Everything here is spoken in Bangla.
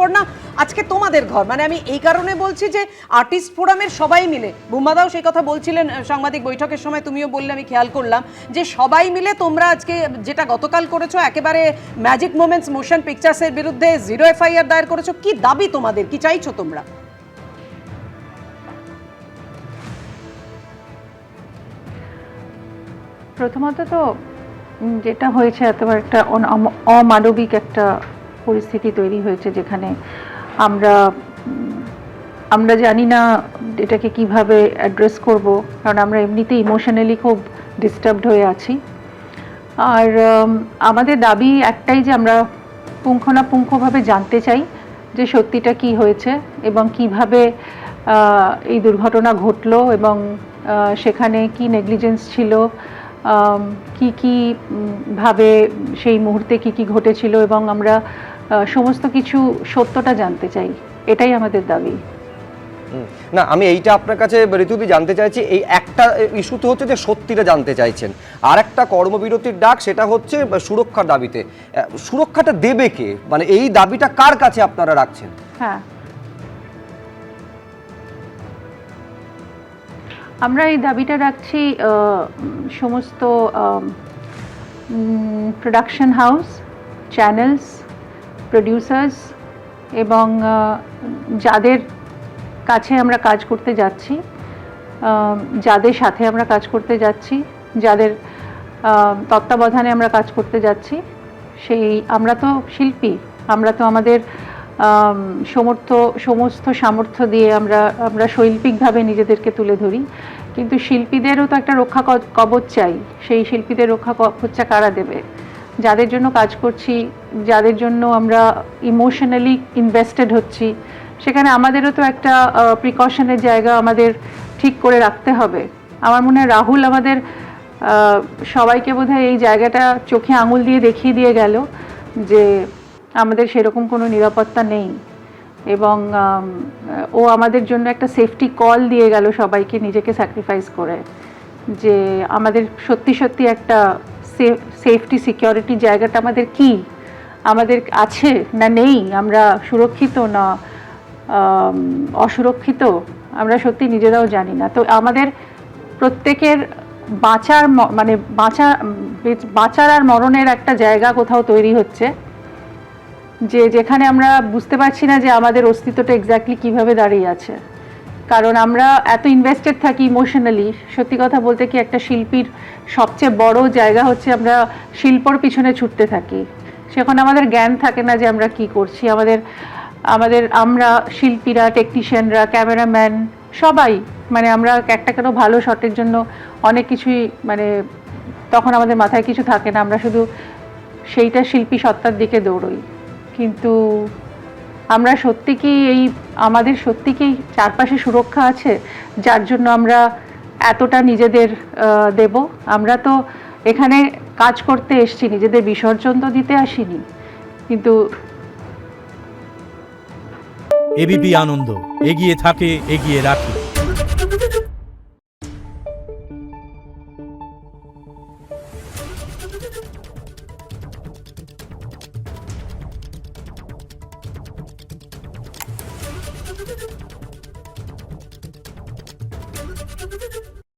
ঋতুপর্ণা, আজকে তোমাদের ঘর, মানে আমি এই কারণে বলছি যে আর্টিস্ট ফোরামের সবাই মিলে, বুম্বাদাও সেই কথা বলছিলেন সাংবাদিক বৈঠকের সময়, তুমিও বললে, আমি খেয়াল করলাম যে সবাই মিলে তোমরা আজকে যেটা গতকাল করেছো, একেবারে ম্যাজিক মোমেন্টস মোশন পিকচার্সের বিরুদ্ধে 0 এফআইআর দায়ের করেছো। কি দাবি তোমাদের, কি চাইছো তোমরা? প্রথমত তো যেটা হয়েছে, এতবার একটা অমানবিক একটা পরিস্থিতি তৈরি হয়েছে, যেখানে আমরা জানি না এটাকে কিভাবে অ্যাড্রেস করব, কারণ আমরা এমনিতেই ইমোশনালি খুব ডিস্টার্বড হয়ে আছি। আর আমাদের দাবি একটাই, যে আমরা পুঙ্খানুপুঙ্খভাবে জানতে চাই যে সত্যিটা কি হয়েছে এবং কিভাবে এই দুর্ঘটনা ঘটলো, এবং সেখানে কি নেগলিজেন্স ছিল, কি ভাবে সেই মুহূর্তে কি ঘটেছিল, এবং আমরা সমস্ত কিছু সত্যটা জানতে চাই। এটাই আমাদের দাবি। না, আমি এইটা আপনার কাছে ঋতুদি জানতে চাইছি, এই একটা ইস্যু তো হচ্ছে যে সত্যিটা জানতে চাইছেন, আর একটা কর্মবিরতির ডাক, সেটা হচ্ছে সুরক্ষার দাবিতে। সুরক্ষাটা দেবে কে, মানে এই দাবিটা কার কাছে আপনারা রাখছেন? হ্যাঁ, আমরা এই দাবিটা রাখছি সমস্ত প্রোডাকশন হাউস, চ্যানেলস, প্রডিউসার্স এবং যাদের কাছে আমরা কাজ করতে যাচ্ছি, যাদের সাথে আমরা কাজ করতে যাচ্ছি, যাদের তত্ত্বাবধানে আমরা কাজ করতে যাচ্ছি, আমরা তো শিল্পী, আমরা তো আমাদের সমস্ত সামর্থ্য দিয়ে আমরা শৈল্পিকভাবে নিজেদেরকে তুলে ধরি, কিন্তু শিল্পীদেরও তো একটা রক্ষা কবচ চাই। সেই শিল্পীদের রক্ষা কবচটা কারা দেবে? যাদের জন্য কাজ করছি, যাদের জন্য আমরা ইমোশনালি ইনভেস্টেড হচ্ছি, সেখানে আমাদেরও তো একটা প্রিকশনের জায়গা আমাদের ঠিক করে রাখতে হবে। আমার মনে হয় রাহুল আমাদের সবাইকে বোধহয় এই জায়গাটা চোখে আঙুল দিয়ে দেখিয়ে দিয়ে গেল যে আমাদের সেরকম কোনো নিরাপত্তা নেই, এবং ও আমাদের জন্য একটা সেফটি কল দিয়ে গেল সবাইকে, নিজেকে স্যাক্রিফাইস করে, যে আমাদের সত্যি একটা সেফটি সিকিউরিটি জায়গাটা আমাদের কি, আমাদের আছে না নেই, আমরা সুরক্ষিত না অসুরক্ষিত, আমরা সত্যি নিজেরাও জানি না। তো আমাদের প্রত্যেকের বাঁচার আর মরণের একটা জায়গা কোথাও তৈরি হচ্ছে, যেখানে আমরা বুঝতে পারছি না যে আমাদের অস্তিত্বটা এক্স্যাক্টলি কিভাবে দাঁড়িয়ে আছে। কারণ আমরা এত ইনভেস্টেড থাকি ইমোশনালি। সত্যি কথা বলতে কি, একটা শিল্পীর সবচেয়ে বড় জায়গা হচ্ছে আমরা শিল্পর পিছনে ছুটতে থাকি, সেখানে আমাদের জ্ঞান থাকে না যে আমরা কি করছি। আমরা শিল্পীরা, টেকনিশিয়ানরা, ক্যামেরাম্যান সবাই, মানে আমরা একটা কেন ভালো শটের জন্য অনেক কিছুই, মানে তখন আমাদের মাথায় কিছু থাকে না, আমরা শুধু সেইটা শিল্পী সত্তার দিকে দৌড়ই। কিন্তু আমরা আমাদের সত্যি কি চারপাশে সুরক্ষা আছে, যার জন্য আমরা এতটা নিজেদের দেব? আমরা তো এখানে কাজ করতে এসেছি, নিজেদের বিসর্জন তো দিতে আসিনি। কিন্তু এবিপি আনন্দ, এগিয়ে থাকে, এগিয়ে রাখে।